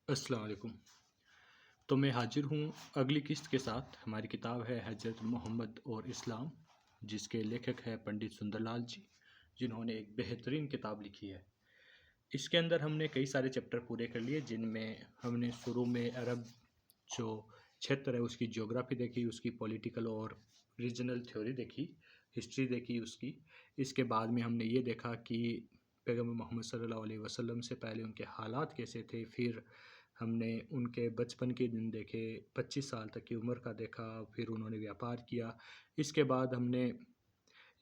अस्सलाम वालेकुम। तो मैं हाजिर हूँ अगली किस्त के साथ। हमारी किताब है हज़रत मोहम्मद और इस्लाम, जिसके लेखक हैं पंडित सुंदरलाल जी, जिन्होंने एक बेहतरीन किताब लिखी है। इसके अंदर हमने कई सारे चैप्टर पूरे कर लिए, जिनमें हमने शुरू में अरब जो क्षेत्र है उसकी ज्योग्राफी देखी, उसकी पॉलिटिकल और रीजनल थ्योरी देखी, हिस्ट्री देखी उसकी। इसके बाद में हमने ये देखा कि पैगम्बर मोहम्मद सल्लल्लाहु अलैहि वसल्लम से पहले उनके हालात कैसे थे। फिर हमने उनके बचपन के दिन देखे, 25 साल तक की उम्र का देखा, फिर उन्होंने व्यापार किया। इसके बाद हमने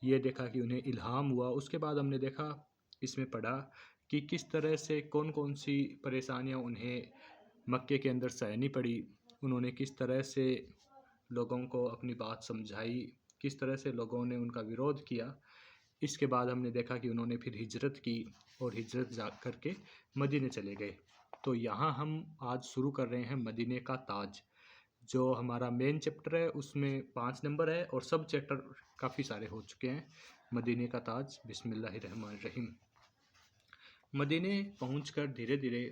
ये देखा कि उन्हें इल्हाम हुआ। उसके बाद हमने देखा, इसमें पढ़ा कि किस तरह से कौन कौन सी परेशानियां उन्हें मक्के के अंदर सहनी पड़ी। उन्होंने किस तरह से लोगों को अपनी बात समझाई, किस तरह से लोगों ने उनका विरोध किया। इसके बाद हमने देखा कि उन्होंने फिर हिजरत की और हिजरत जा कर के मदीने चले गए। तो यहाँ हम आज शुरू कर रहे हैं मदीने का ताज। जो हमारा मेन चैप्टर है उसमें 5 नंबर है और सब चैप्टर काफ़ी सारे हो चुके हैं। मदीने का ताज, बिस्मिल्लाहिर्रहमानिर्रहीम। मदीने पहुंचकर धीरे धीरे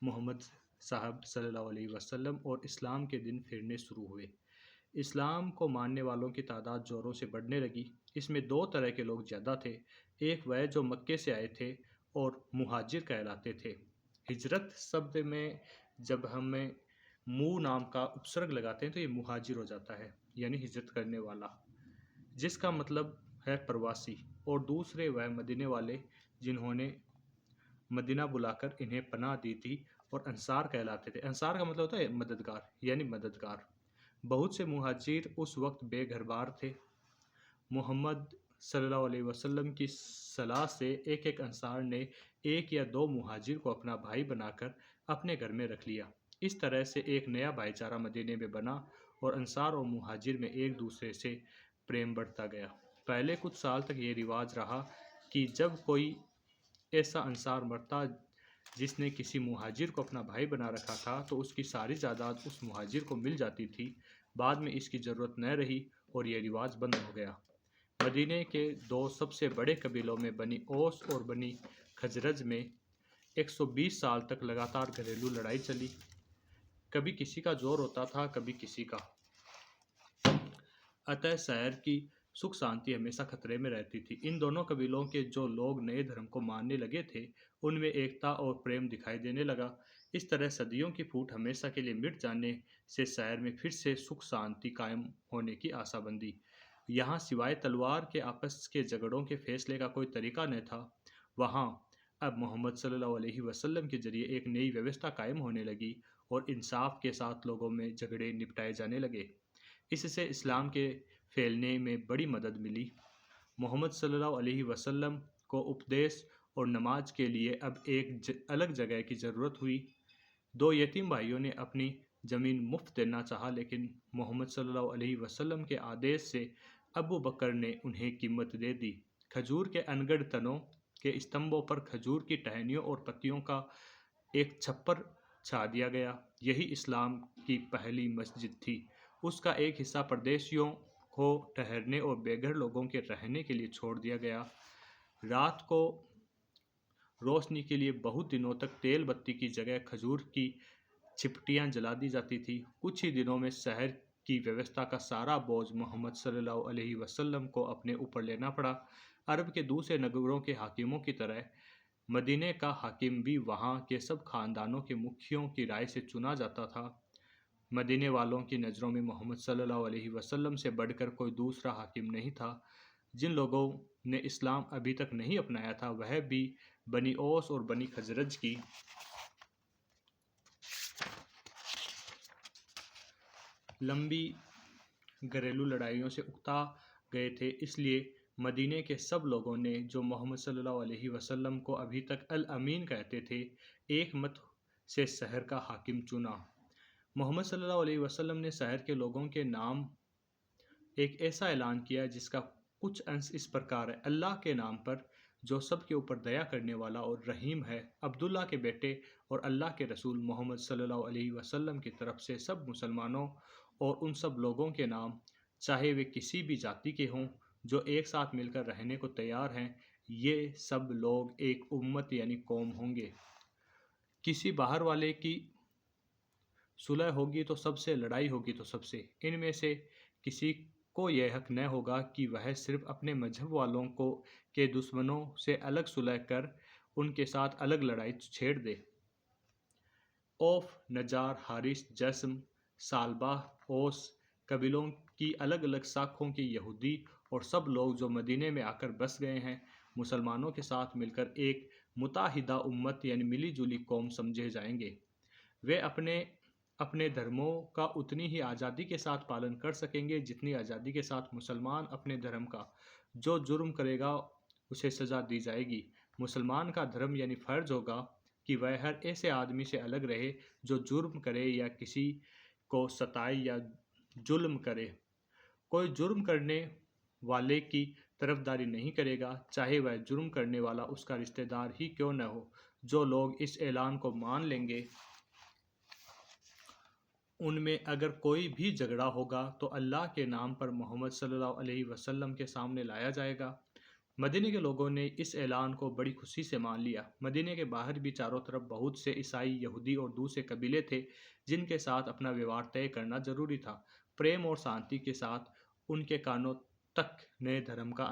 मोहम्मद साहब सल्लल्लाहु अलैहि वसल्लम और इस्लाम के दिन फिरने शुरू हुए। इस्लाम को मानने वालों की तादाद ज़ोरों से बढ़ने लगी। इसमें दो तरह के लोग ज़्यादा थे। एक वह जो मक्के से आए थे और मुहाजिर कहलाते थे। हिजरत शब्द में जब हमें मू नाम का उपसर्ग लगाते हैं तो ये मुहाजिर हो जाता है, यानी हिजरत करने वाला, जिसका मतलब है प्रवासी। और दूसरे वह मदीने वाले जिन्होंने मदीना बुलाकर इन्हें पनाह दी थी और अंसार कहलाते थे। अंसार का मतलब होता है मददगार, यानी मददगार। बहुत से मुहाजिर उस वक्त बेघरबार थे। मोहम्मद सल्लल्लाहु अलैहि वसल्लम की सलाह से एक एक अंसार ने एक या दो मुहाजिर को अपना भाई बनाकर अपने घर में रख लिया। इस तरह से एक नया भाईचारा मदीने में बना और अंसार और मुहाजिर में एक दूसरे से प्रेम बढ़ता गया। पहले कुछ साल तक ये रिवाज रहा कि जब कोई ऐसा अंसार मरता जिसने किसी मुहाजिर को अपना भाई बना रखा था तो उसकी सारी जायदाद उस मुहाजिर को मिल जाती थी। बाद में इसकी ज़रूरत न रही और यह रिवाज बंद हो गया। मदीने के दो सबसे बड़े कबीलों में बनी औस और बनी खजरज में 120 साल तक लगातार घरेलू लड़ाई चली। कभी किसी का जोर होता था, कभी किसी का। अतः शहर की सुख शांति हमेशा खतरे में रहती थी। इन दोनों कबीलों के जो लोग नए धर्म को मानने लगे थे उनमें एकता और प्रेम दिखाई देने लगा। इस तरह सदियों की फूट हमेशा के लिए मिट जाने से शहर में फिर से सुख शांति कायम होने की आशा बंधी। यहाँ सिवाय तलवार के आपस के झगड़ों के फैसले का कोई तरीका न था। वहाँ अब मोहम्मद सल्लल्लाहु अलैहि वसल्लम के जरिए एक नई व्यवस्था कायम होने लगी और इंसाफ के साथ लोगों में झगड़े निपटाए जाने लगे। इससे इस्लाम के फैलने में बड़ी मदद मिली। मोहम्मद सल्लल्लाहु अलैहि वसल्लम को उपदेश और नमाज के लिए अब एक अलग जगह की ज़रूरत हुई। दो यतीम भाइयों ने अपनी ज़मीन मुफ्त देना चाहा, लेकिन मोहम्मद सल्लल्लाहु अलैहि वसल्लम के आदेश से अबू बकर ने उन्हें कीमत दे दी। खजूर के अनगढ़ तनों के स्तंभों पर खजूर की टहनियों और पत्तियों का एक छप्पर छा दिया गया। यही इस्लाम की पहली मस्जिद थी। उसका एक हिस्सा परदेशियों को ठहरने और बेघर लोगों के रहने के लिए छोड़ दिया गया। रात को रोशनी के लिए बहुत दिनों तक तेल बत्ती की जगह खजूर की छिपटियां जला दी जाती थी। कुछ ही दिनों में शहर की व्यवस्था का सारा बोझ मोहम्मद सल्लल्लाहु अलैहि वसल्लम को अपने ऊपर लेना पड़ा। अरब के दूसरे नगरों के हाकिमों की तरह मदीने का हाकिम भी वहाँ के सब खानदानों के मुखियों की राय से चुना जाता था। मदीने वालों की नज़रों में मोहम्मद सल्लल्लाहु अलैहि वसल्लम से बढ़कर कोई दूसरा हाकिम नहीं था। जिन लोगों ने इस्लाम अभी तक नहीं अपनाया था वह भी बनी औस और बनी खजरज की लंबी घरेलू लड़ाइयों से उकता गए थे। इसलिए मदीने के सब लोगों ने, जो मोहम्मद सल्लल्लाहु अलैहि वसल्लम को अभी तक अल अमीन कहते थे, एक मत से शहर का हाकिम चुना। मोहम्मद सल्लल्लाहु अलैहि वसल्लम ने शहर के लोगों के नाम एक ऐसा ऐलान किया जिसका कुछ अंश इस प्रकार है: अल्लाह के नाम पर जो सब के ऊपर दया करने वाला और रहीम है, अब्दुल्ला के बेटे और अल्लाह के रसूल मोहम्मद सल्लल्लाहु अलैहि वसल्लम की तरफ से सब मुसलमानों और उन सब लोगों के नाम, चाहे वे किसी भी जाति के हों, जो एक साथ मिलकर रहने को तैयार हैं। ये सब लोग एक उम्मत यानी कौम होंगे। किसी बाहर वाले की सुलह होगी तो सबसे, लड़ाई होगी तो सबसे। इनमें से किसी को यह हक न होगा कि वह सिर्फ अपने मजहब वालों को के दुश्मनों से अलग सुलह कर उनके साथ अलग लड़ाई छेड़ दे। औफ, नजार, हारिस, जस्म, सालबाह, ओस कबीलों की अलग अलग शाखों के यहूदी और सब लोग जो मदीने में आकर बस गए हैं, मुसलमानों के साथ मिलकर एक मुताहिदा उम्मत यानी मिली जुली कौम समझे जाएंगे। वे अपने अपने धर्मों का उतनी ही आज़ादी के साथ पालन कर सकेंगे जितनी आज़ादी के साथ मुसलमान अपने धर्म का। जो जुर्म करेगा उसे सज़ा दी जाएगी। मुसलमान का धर्म यानी फ़र्ज होगा कि वह हर ऐसे आदमी से अलग रहे जो जुर्म करे या किसी को सताए या जुल्म करे। कोई जुर्म करने वाले की तरफदारी नहीं करेगा, चाहे वह जुर्म करने वाला उसका रिश्तेदार ही क्यों न हो। जो लोग इस ऐलान को मान लेंगे उनमें अगर कोई भी झगड़ा होगा तो अल्लाह के नाम पर मोहम्मद सल्लल्लाहु अलैहि वसल्लम के सामने लाया जाएगा। मदीने के लोगों ने इस ऐलान को बड़ी खुशी से मान लिया। मदीने के बाहर भी चारों तरफ बहुत से ईसाई, यहूदी और दूसरे कबीले थे जिनके साथ अपना व्यवहार तय करना जरूरी था। प्रेम और शांति के साथ उनके कानों तक नए धर्म का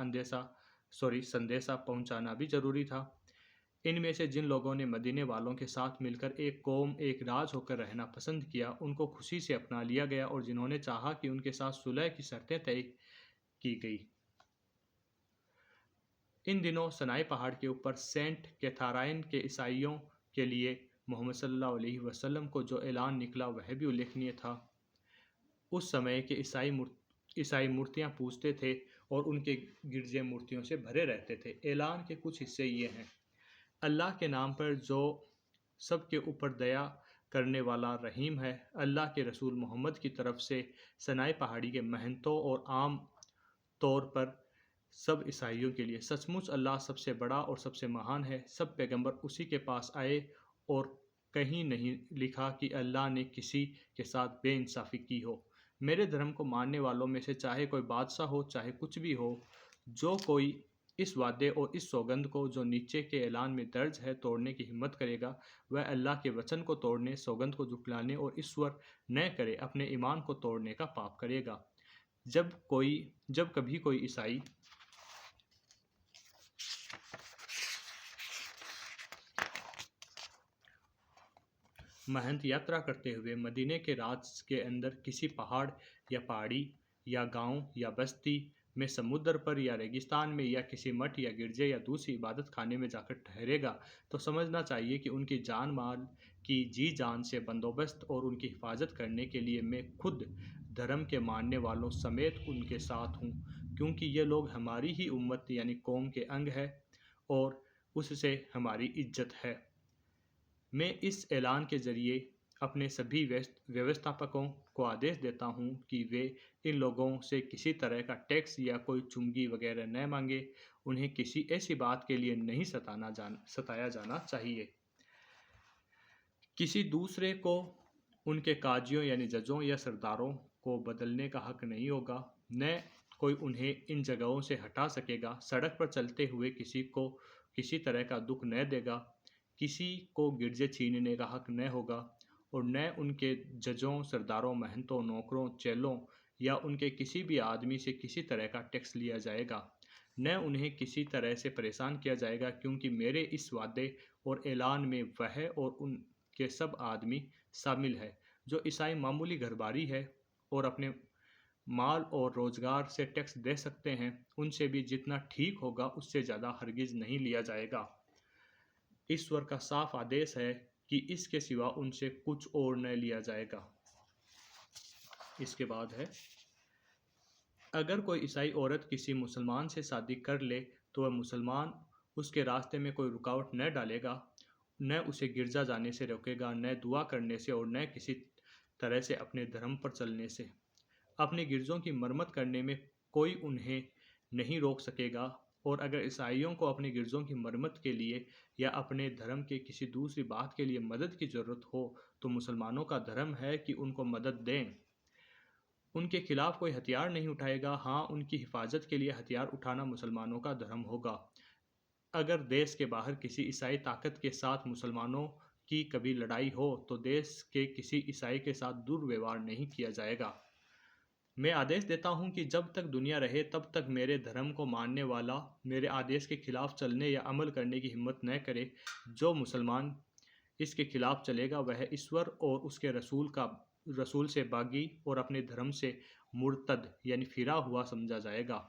संदेशा पहुंचाना भी जरूरी था। इनमें से जिन लोगों ने मदीने वालों के साथ मिलकर एक कौम, एक राज होकर रहना पसंद किया, उनको खुशी से अपना लिया गया, और जिन्होंने चाहा कि उनके साथ सुलह की शर्तें तय की गई। इन दिनों सनाई पहाड़ के ऊपर सेंट कैथाराइन के ईसाइयों के लिए मोहम्मद सल्लल्लाहु अलैहि वसल्लम को जो ऐलान निकला वह भी उल्लेखनीय था। उस समय के ईसाई मूर्तियां पूजते थे और उनके गिरजे मूर्तियों से भरे रहते थे। ऐलान के कुछ हिस्से ये हैं। अल्लाह के नाम पर जो सबके ऊपर दया करने वाला रहीम है। अल्लाह के रसूल मोहम्मद की तरफ से सनाई पहाड़ी के महंतों और आम तौर पर सब ईसाइयों के लिए, सचमुच अल्लाह सबसे बड़ा और सबसे महान है। सब पैगंबर उसी के पास आए और कहीं नहीं लिखा कि अल्लाह ने किसी के साथ बेइंसाफ़ी की हो। मेरे धर्म को मानने वालों में से चाहे कोई बादशाह हो, चाहे कुछ भी हो, जो कोई इस वादे और इस सौगंध को जो नीचे के ऐलान में दर्ज है तोड़ने की हिम्मत करेगा, वह अल्लाह के वचन को तोड़ने, सौगंध को झुठलाने और ईश्वर न करे अपने ईमान को तोड़ने का पाप करेगा। जब कभी कोई ईसाई महंत यात्रा करते हुए मदीने के राज के अंदर किसी पहाड़ या पहाड़ी या गांव या बस्ती में, समुद्र पर या रेगिस्तान में, या किसी मठ या गिरजे या दूसरी इबादत खाने में जाकर ठहरेगा, तो समझना चाहिए कि उनकी जान माल की जी जान से बंदोबस्त और उनकी हिफाजत करने के लिए मैं खुद धर्म के मानने वालों समेत उनके साथ हूँ, क्योंकि ये लोग हमारी ही उम्मत यानी कौम के अंग है और उससे हमारी इज्जत है। मैं इस ऐलान के ज़रिए अपने सभी व्यवस्थापकों को आदेश देता हूँ कि वे इन लोगों से किसी तरह का टैक्स या कोई चुंगी वगैरह न मांगे। उन्हें किसी ऐसी बात के लिए नहीं सताया जाना चाहिए। किसी दूसरे को उनके काजियों यानी जजों या सरदारों को बदलने का हक नहीं होगा, न कोई उन्हें इन जगहों से हटा सकेगा। सड़क पर चलते हुए किसी को किसी तरह का दुख न देगा, किसी को गिरजे छीनने का हक न होगा, और न उनके जजों, सरदारों, महंतों, नौकरों, चेलों या उनके किसी भी आदमी से किसी तरह का टैक्स लिया जाएगा। न उन्हें किसी तरह से परेशान किया जाएगा, क्योंकि मेरे इस वादे और ऐलान में वह और उनके सब आदमी शामिल है जो ईसाई मामूली घरबारी है और अपने माल और रोजगार से टैक्स दे सकते हैं। उनसे भी जितना ठीक होगा उससे ज़्यादा हरगिज़ नहीं लिया जाएगा। ईश्वर का साफ आदेश है कि इसके सिवा उनसे कुछ और न लिया जाएगा। इसके बाद है, अगर कोई ईसाई औरत किसी मुसलमान से शादी कर ले तो वह मुसलमान उसके रास्ते में कोई रुकावट न डालेगा, न उसे गिरजा जाने से रोकेगा, न दुआ करने से, और न किसी तरह से अपने धर्म पर चलने से। अपने गिरजों की मरम्मत करने में कोई उन्हें नहीं रोक सकेगा, और अगर ईसाइयों को अपने गिरजों की मरम्मत के लिए या अपने धर्म के किसी दूसरी बात के लिए मदद की ज़रूरत हो तो मुसलमानों का धर्म है कि उनको मदद दें। उनके खिलाफ कोई हथियार नहीं उठाएगा। हाँ, उनकी हिफाजत के लिए हथियार उठाना मुसलमानों का धर्म होगा। अगर देश के बाहर किसी ईसाई ताकत के साथ मुसलमानों की कभी लड़ाई हो तो देश के किसी ईसाई के साथ दुर्व्यवहार नहीं किया जाएगा। मैं आदेश देता हूँ कि जब तक दुनिया रहे तब तक मेरे धर्म को मानने वाला मेरे आदेश के खिलाफ चलने या अमल करने की हिम्मत न करे। जो मुसलमान इसके खिलाफ चलेगा वह ईश्वर और उसके रसूल से बागी और अपने धर्म से मुर्तद यानी फिरा हुआ समझा जाएगा।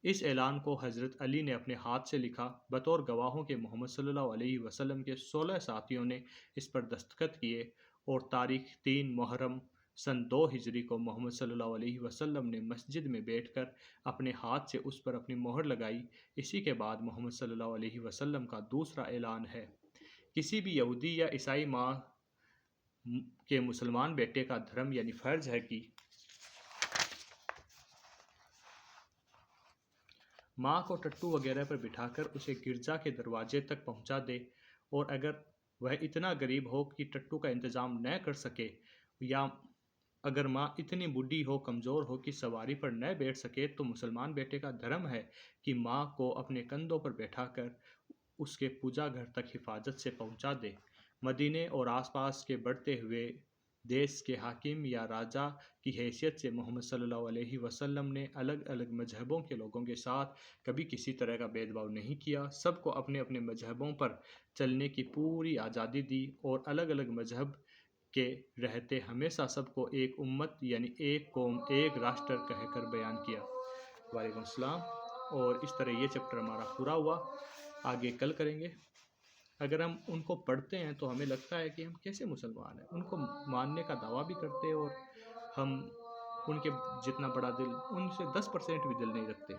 इस ऐलान को हज़रत अली ने अपने हाथ से लिखा। बतौर गवाहों के मोहम्मद सल्लल्लाहु अलैहि वसल्लम के 16 साथियों ने इस पर दस्तखत किए और तारीख 3 मुहर्रम सन 2 हिजरी को मोहम्मद सल्लल्लाहु अलैहि वसल्लम ने मस्जिद में बैठकर अपने हाथ से उस पर अपनी मोहर लगाई। इसी के बाद मोहम्मद सल्लल्लाहु अलैहि वसल्लम का दूसरा ऐलान है। किसी भी यहूदी या ईसाई माँ के मुसलमान बेटे का धर्म यानी फ़र्ज है कि माँ को टट्टू वगैरह पर बिठाकर उसे गिरजा के दरवाजे तक पहुँचा दे, और अगर वह इतना गरीब हो कि टट्टू का इंतज़ाम न कर सके, या अगर माँ इतनी बूढ़ी हो, कमज़ोर हो कि सवारी पर न बैठ सके, तो मुसलमान बेटे का धर्म है कि माँ को अपने कंधों पर बैठाकर उसके पूजा घर तक हिफाजत से पहुँचा दे। मदीने और आसपास के बढ़ते हुए देश के हाकिम या राजा की हैसियत से मोहम्मद सल्लल्लाहु अलैहि वसल्लम ने अलग अलग मजहबों के लोगों के साथ कभी किसी तरह का भेदभाव नहीं किया। सबको अपने अपने मजहबों पर चलने की पूरी आज़ादी दी और अलग अलग मजहब के रहते हमेशा सबको एक उम्मत यानी एक कौम एक राष्ट्र कहकर बयान किया। वालेकुम सलाम। और इस तरह ये चैप्टर हमारा पूरा हुआ। आगे कल करेंगे। अगर हम उनको पढ़ते हैं तो हमें लगता है कि हम कैसे मुसलमान हैं, उनको मानने का दावा भी करते हैं और हम उनके जितना बड़ा दिल, उनसे 10% भी दिल नहीं रखते।